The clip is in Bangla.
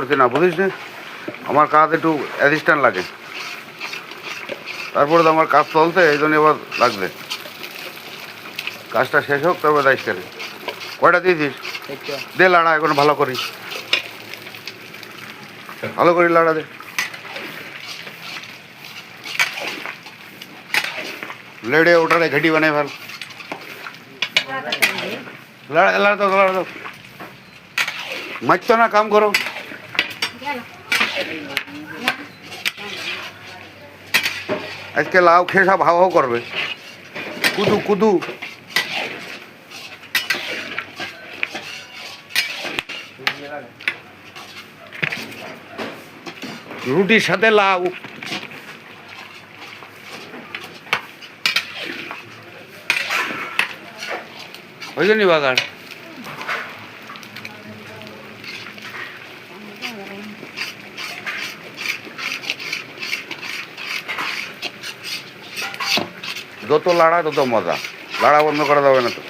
করছি না, বুঝিস না, আমার কাজ একটু অ্যাসিস্ট্যান্ট লাগে, তারপরে তো আমার কাজ চলছে, এই জন্য এবার লাগবে। কাজটা শেষ হোক তারপরে দায়িত্ব করে। কয়টা দিয়েছিস? দে লাড়া এখন ভালো করি, ভালো করি লাড়া দে। লেড়ে ওটারে ঘেটি বানাই ভাল, লাড়া লাড়া দাও লাড়া দাও, মারতো না, কাম করো। আজকে লাউ খেয়ে সব হাও হাও করবে, কুদু কুদু। রুটির সাথে লাউ, ওই জন্যই বাগান। যত লাড়া তত মজা, লাড়া বন্ধ করা যাবে না তো।